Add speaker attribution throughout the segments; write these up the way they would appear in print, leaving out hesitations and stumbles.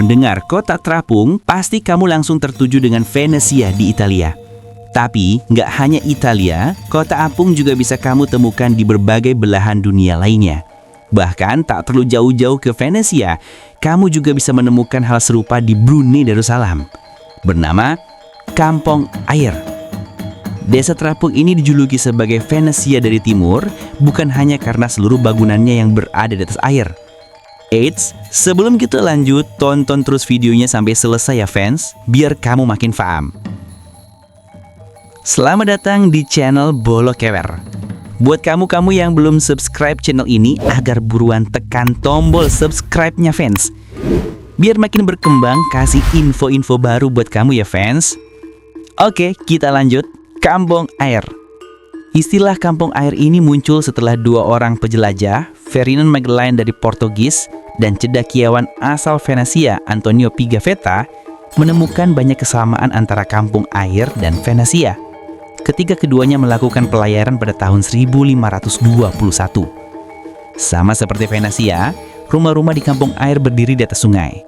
Speaker 1: Mendengar kota terapung, pasti kamu langsung tertuju dengan Venesia di Italia. Tapi, nggak hanya Italia, kota apung juga bisa kamu temukan di berbagai belahan dunia lainnya. Bahkan, tak perlu jauh-jauh ke Venesia, kamu juga bisa menemukan hal serupa di Brunei Darussalam. Bernama Kampung Air. Desa terapung ini dijuluki sebagai Venesia dari timur, bukan hanya karena seluruh bangunannya yang berada di atas air. Eits, sebelum kita lanjut, tonton terus videonya sampai selesai ya fans, biar kamu makin paham. Selamat datang di channel Bolo Kewer. Buat kamu-kamu yang belum subscribe channel ini, agar buruan tekan tombol subscribe-nya fans. Biar makin berkembang, kasih info-info baru buat kamu ya fans. Oke, kita lanjut. Kampung Air. Istilah kampung air ini muncul setelah dua orang penjelajah, Ferdinand Magellan dari Portugis dan cendekiawan asal Venesia, Antonio Pigafetta, menemukan banyak kesamaan antara kampung air dan Venesia ketika keduanya melakukan pelayaran pada tahun 1521. Sama seperti Venesia, rumah-rumah di kampung air berdiri di atas sungai.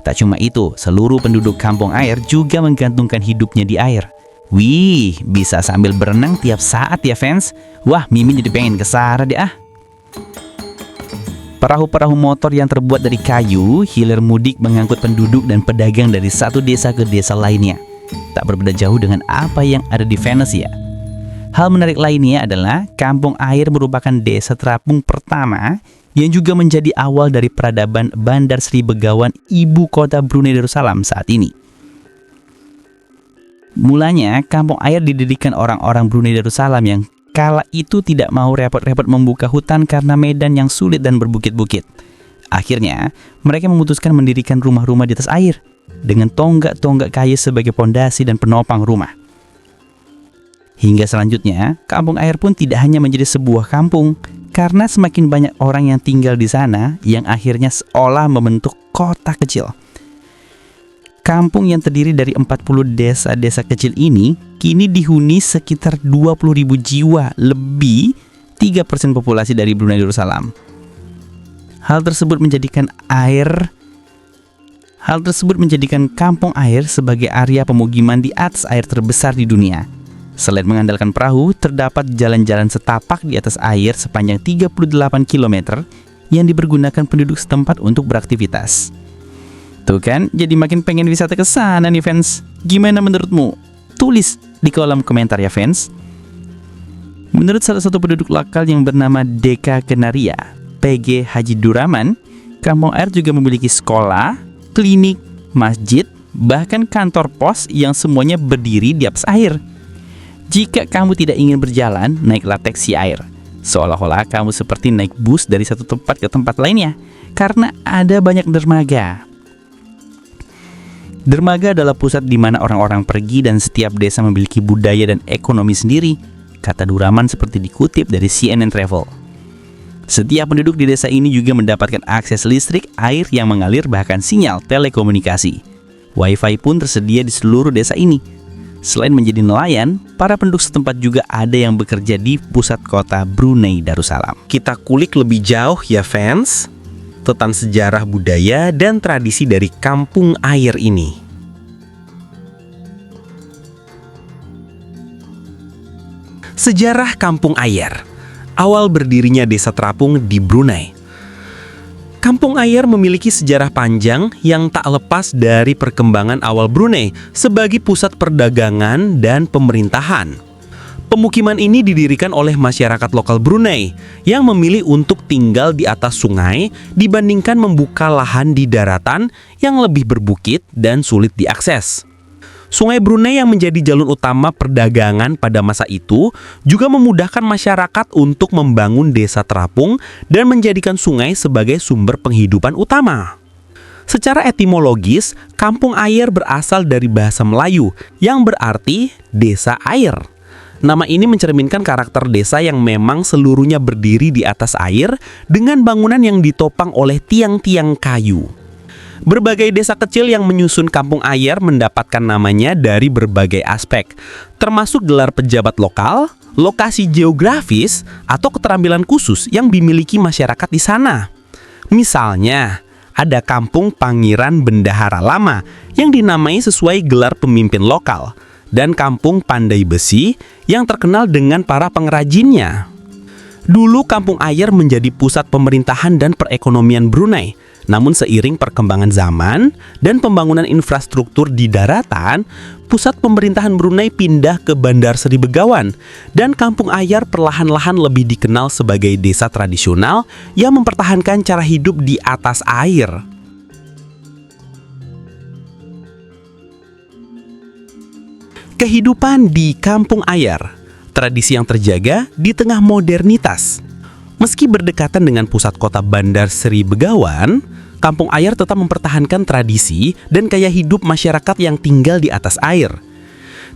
Speaker 1: Tak cuma itu, seluruh penduduk kampung air juga menggantungkan hidupnya di air. Wih, bisa sambil berenang tiap saat ya fans. Wah, Mimin jadi pengen ke sana deh ah. Perahu-perahu motor yang terbuat dari kayu hilir mudik mengangkut penduduk dan pedagang dari satu desa ke desa lainnya. Tak berbeda jauh dengan apa yang ada di Venesia. Hal menarik lainnya adalah kampung air merupakan desa terapung pertama yang juga menjadi awal dari peradaban Bandar Sri Begawan, ibu kota Brunei Darussalam saat ini. Mulanya, kampung air didirikan orang-orang Brunei Darussalam yang kala itu tidak mau repot-repot membuka hutan karena medan yang sulit dan berbukit-bukit. Akhirnya, mereka memutuskan mendirikan rumah-rumah di atas air dengan tonggak-tonggak kayu sebagai pondasi dan penopang rumah. Hingga selanjutnya, kampung air pun tidak hanya menjadi sebuah kampung, karena semakin banyak orang yang tinggal di sana yang akhirnya seolah membentuk kota kecil. Kampung yang terdiri dari 40 desa-desa kecil ini kini dihuni sekitar 20.000 jiwa, lebih 3% populasi dari Brunei Darussalam. Hal tersebut menjadikan kampung air sebagai area pemukiman di atas air terbesar di dunia. Selain mengandalkan perahu, terdapat jalan-jalan setapak di atas air sepanjang 38 km yang dipergunakan penduduk setempat untuk beraktivitas. Tuh kan, jadi makin pengen wisata ke sana nih fans. Gimana menurutmu? Tulis di kolom komentar ya fans. Menurut salah satu penduduk lokal yang bernama Deka Kenaria, PG Haji Duraman, kampung air juga memiliki sekolah, klinik, masjid, bahkan kantor pos yang semuanya berdiri di atas air. Jika kamu tidak ingin berjalan, naiklah taksi air. Seolah-olah kamu seperti naik bus dari satu tempat ke tempat lainnya, karena ada banyak dermaga. Dermaga adalah pusat di mana orang-orang pergi dan setiap desa memiliki budaya dan ekonomi sendiri, kata Duraman seperti dikutip dari CNN Travel. Setiap penduduk di desa ini juga mendapatkan akses listrik, air yang mengalir, bahkan sinyal telekomunikasi. Wifi pun tersedia di seluruh desa ini. Selain menjadi nelayan, para penduduk setempat juga ada yang bekerja di pusat kota Brunei Darussalam.
Speaker 2: Kita kulik lebih jauh ya fans, tentang sejarah budaya dan tradisi dari kampung air ini. Sejarah kampung air. Awal berdirinya desa terapung di Brunei. Kampung air memiliki sejarah panjang yang tak lepas dari perkembangan awal Brunei sebagai pusat perdagangan dan pemerintahan. Pemukiman ini didirikan oleh masyarakat lokal Brunei yang memilih untuk tinggal di atas sungai dibandingkan membuka lahan di daratan yang lebih berbukit dan sulit diakses. Sungai Brunei yang menjadi jalur utama perdagangan pada masa itu juga memudahkan masyarakat untuk membangun desa terapung dan menjadikan sungai sebagai sumber penghidupan utama. Secara etimologis, kampung air berasal dari bahasa Melayu yang berarti desa air. Nama ini mencerminkan karakter desa yang memang seluruhnya berdiri di atas air dengan bangunan yang ditopang oleh tiang-tiang kayu. Berbagai desa kecil yang menyusun kampung air mendapatkan namanya dari berbagai aspek, termasuk gelar pejabat lokal, lokasi geografis, atau keterampilan khusus yang dimiliki masyarakat di sana. Misalnya, ada Kampung Pangeran Bendahara Lama yang dinamai sesuai gelar pemimpin lokal, dan Kampung Pandai Besi yang terkenal dengan para pengrajinnya. Dulu Kampung Ayer menjadi pusat pemerintahan dan perekonomian Brunei. Namun seiring perkembangan zaman dan pembangunan infrastruktur di daratan, pusat pemerintahan Brunei pindah ke Bandar Seri Begawan, dan Kampung Ayer perlahan-lahan lebih dikenal sebagai desa tradisional yang mempertahankan cara hidup di atas air. Kehidupan di Kampung Ayer, tradisi yang terjaga di tengah modernitas. Meski berdekatan dengan pusat kota Bandar Seri Begawan, Kampung Ayer tetap mempertahankan tradisi dan gaya hidup masyarakat yang tinggal di atas air.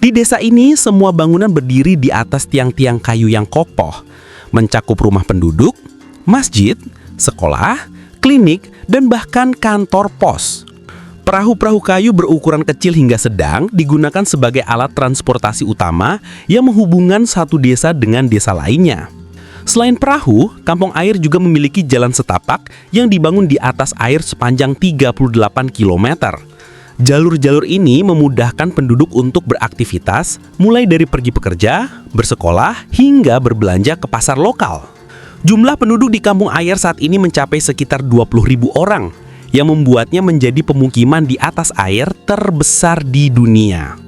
Speaker 2: Di desa ini, semua bangunan berdiri di atas tiang-tiang kayu yang kokoh, mencakup rumah penduduk, masjid, sekolah, klinik, dan bahkan kantor pos. Perahu-perahu kayu berukuran kecil hingga sedang digunakan sebagai alat transportasi utama yang menghubungkan satu desa dengan desa lainnya. Selain perahu, Kampung Ayer juga memiliki jalan setapak yang dibangun di atas air sepanjang 38 km. Jalur-jalur ini memudahkan penduduk untuk beraktivitas, mulai dari pergi bekerja, bersekolah, hingga berbelanja ke pasar lokal. Jumlah penduduk di Kampung Ayer saat ini mencapai sekitar 20.000 orang, yang membuatnya menjadi pemukiman di atas air terbesar di dunia.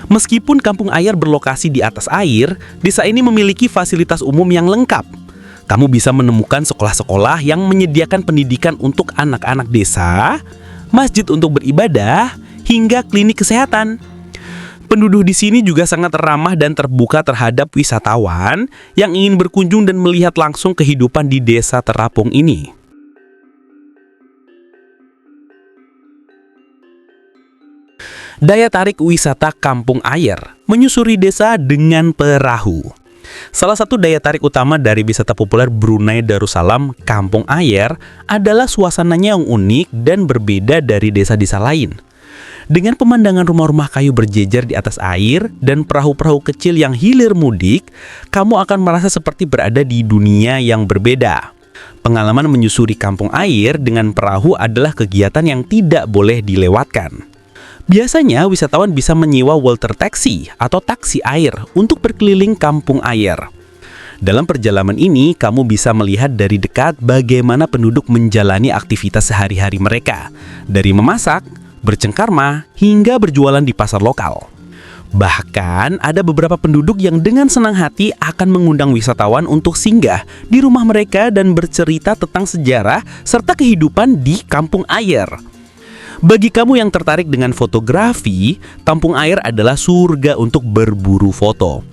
Speaker 2: Meskipun Kampung Ayer berlokasi di atas air, desa ini memiliki fasilitas umum yang lengkap. Kamu bisa menemukan sekolah-sekolah yang menyediakan pendidikan untuk anak-anak desa, masjid untuk beribadah, hingga klinik kesehatan. Penduduk di sini juga sangat ramah dan terbuka terhadap wisatawan yang ingin berkunjung dan melihat langsung kehidupan di desa terapung ini. Daya tarik wisata Kampung Ayer, menyusuri desa dengan perahu. Salah satu daya tarik utama dari wisata populer Brunei Darussalam, Kampung Ayer, adalah suasananya yang unik dan berbeda dari desa-desa lain. Dengan pemandangan rumah-rumah kayu berjejer di atas air dan perahu-perahu kecil yang hilir mudik, kamu akan merasa seperti berada di dunia yang berbeda. Pengalaman menyusuri Kampung Ayer dengan perahu adalah kegiatan yang tidak boleh dilewatkan. Biasanya wisatawan bisa menyewa water taxi atau taksi air untuk berkeliling Kampung Ayer. Dalam perjalanan ini, kamu bisa melihat dari dekat bagaimana penduduk menjalani aktivitas sehari-hari mereka, dari memasak, bercengkarma, hingga berjualan di pasar lokal. Bahkan ada beberapa penduduk yang dengan senang hati akan mengundang wisatawan untuk singgah di rumah mereka dan bercerita tentang sejarah serta kehidupan di Kampung Ayer. Bagi kamu yang tertarik dengan fotografi, Kampung Ayer adalah surga untuk berburu foto.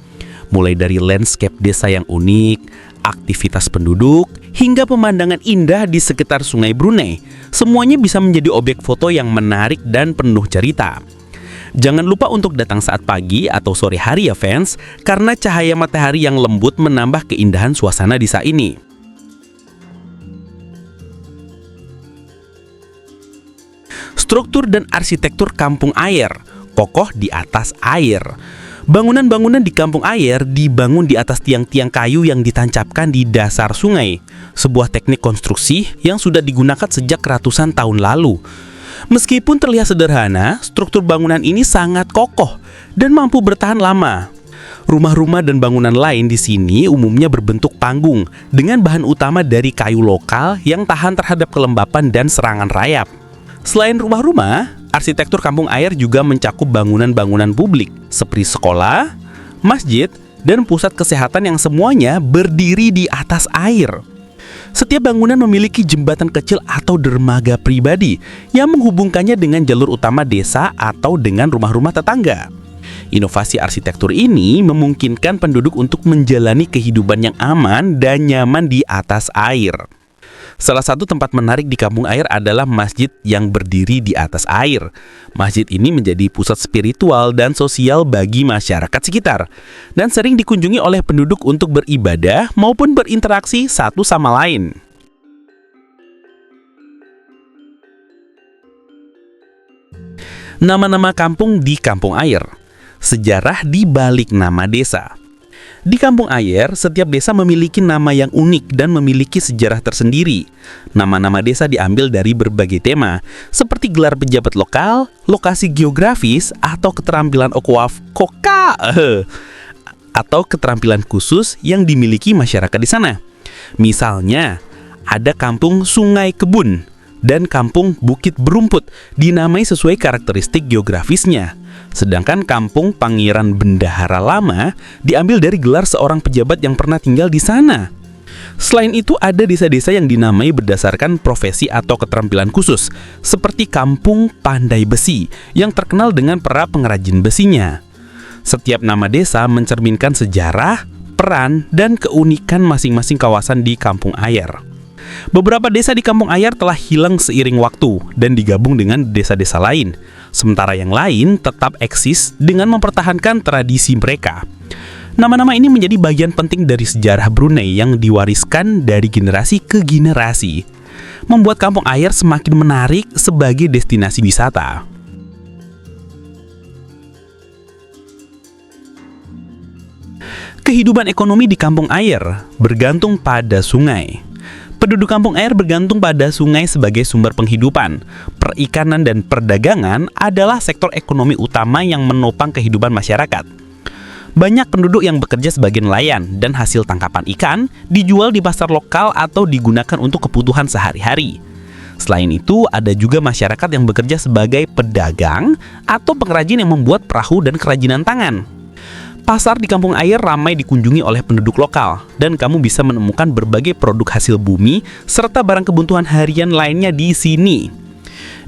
Speaker 2: Mulai dari landscape desa yang unik, aktivitas penduduk, hingga pemandangan indah di sekitar Sungai Brunei, semuanya bisa menjadi objek foto yang menarik dan penuh cerita. Jangan lupa untuk datang saat pagi atau sore hari ya fans, karena cahaya matahari yang lembut menambah keindahan suasana desa ini. Struktur dan arsitektur Kampung Ayer, kokoh di atas air. Bangunan-bangunan di Kampung Ayer dibangun di atas tiang-tiang kayu yang ditancapkan di dasar sungai. Sebuah teknik konstruksi yang sudah digunakan sejak ratusan tahun lalu. Meskipun terlihat sederhana, struktur bangunan ini sangat kokoh dan mampu bertahan lama. Rumah-rumah dan bangunan lain di sini umumnya berbentuk panggung dengan bahan utama dari kayu lokal yang tahan terhadap kelembapan dan serangan rayap. Selain rumah-rumah, arsitektur Kampung Ayer juga mencakup bangunan-bangunan publik seperti sekolah, masjid, dan pusat kesehatan yang semuanya berdiri di atas air. Setiap bangunan memiliki jembatan kecil atau dermaga pribadi yang menghubungkannya dengan jalur utama desa atau dengan rumah-rumah tetangga. Inovasi arsitektur ini memungkinkan penduduk untuk menjalani kehidupan yang aman dan nyaman di atas air. Salah satu tempat menarik di Kampung Ayer adalah masjid yang berdiri di atas air. Masjid ini menjadi pusat spiritual dan sosial bagi masyarakat sekitar, dan sering dikunjungi oleh penduduk untuk beribadah maupun berinteraksi satu sama lain. Nama-nama kampung di Kampung Ayer. Sejarah di balik nama desa.
Speaker 1: Di Kampung Ayer, setiap desa memiliki nama yang unik dan memiliki sejarah tersendiri. Nama-nama desa diambil dari berbagai tema, seperti gelar pejabat lokal, lokasi geografis, atau keterampilan atau keterampilan khusus yang dimiliki masyarakat di sana. Misalnya, ada Kampung Sungai Kebun dan Kampung Bukit Berumput dinamai sesuai karakteristik geografisnya. Sedangkan Kampung Pangeran Bendahara Lama diambil dari gelar seorang pejabat yang pernah tinggal di sana. Selain itu, ada desa-desa yang dinamai berdasarkan profesi atau keterampilan khusus, seperti Kampung Pandai Besi yang terkenal dengan para pengrajin besinya. Setiap nama desa mencerminkan sejarah, peran, dan keunikan masing-masing kawasan di Kampung Ayer. Beberapa desa di Kampung Ayer telah hilang seiring waktu dan digabung dengan desa-desa lain, sementara yang lain tetap eksis dengan mempertahankan tradisi mereka. Nama-nama ini menjadi bagian penting dari sejarah Brunei yang diwariskan dari generasi ke generasi, membuat Kampung Ayer semakin menarik sebagai destinasi wisata. Kehidupan ekonomi di Kampung Ayer bergantung pada sungai. Penduduk Kampung Ayer bergantung pada sungai sebagai sumber penghidupan. Perikanan dan perdagangan adalah sektor ekonomi utama yang menopang kehidupan masyarakat. Banyak penduduk yang bekerja sebagai nelayan dan hasil tangkapan ikan dijual di pasar lokal atau digunakan untuk kebutuhan sehari-hari. Selain itu, ada juga masyarakat yang bekerja sebagai pedagang atau pengrajin yang membuat perahu dan kerajinan tangan. Pasar di Kampung Ayer ramai dikunjungi oleh penduduk lokal, dan kamu bisa menemukan berbagai produk hasil bumi serta barang kebutuhan harian lainnya di sini.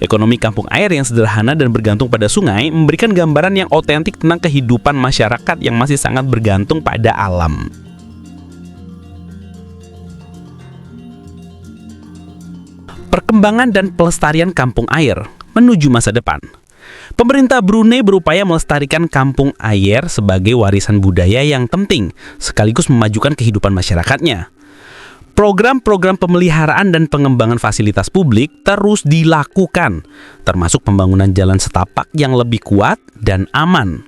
Speaker 1: Ekonomi Kampung Ayer yang sederhana dan bergantung pada sungai memberikan gambaran yang otentik tentang kehidupan masyarakat yang masih sangat bergantung pada alam. Perkembangan dan pelestarian Kampung Ayer menuju masa depan. Pemerintah Brunei berupaya melestarikan Kampung Ayer sebagai warisan budaya yang penting, sekaligus memajukan kehidupan masyarakatnya. Program-program pemeliharaan dan pengembangan fasilitas publik terus dilakukan, termasuk pembangunan jalan setapak yang lebih kuat dan aman.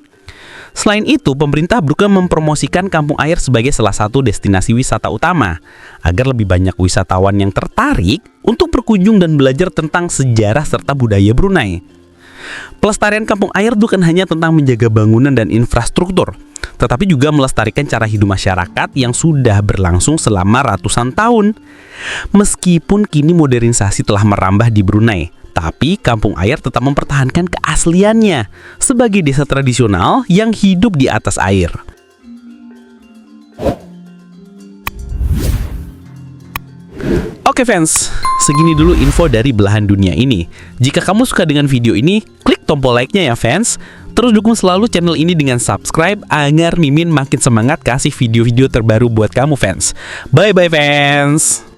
Speaker 1: Selain itu, pemerintah berusaha mempromosikan Kampung Ayer sebagai salah satu destinasi wisata utama, agar lebih banyak wisatawan yang tertarik untuk berkunjung dan belajar tentang sejarah serta budaya Brunei. Pelestarian Kampung Ayer bukan hanya tentang menjaga bangunan dan infrastruktur, tetapi juga melestarikan cara hidup masyarakat yang sudah berlangsung selama ratusan tahun. Meskipun kini modernisasi telah merambah di Brunei, tapi Kampung Ayer tetap mempertahankan keasliannya sebagai desa tradisional yang hidup di atas air. Oke fans, segini dulu info dari belahan dunia ini. Jika kamu suka dengan video ini, klik tombol like-nya ya fans. Terus dukung selalu channel ini dengan subscribe agar Mimin makin semangat kasih video-video terbaru buat kamu fans. Bye-bye fans.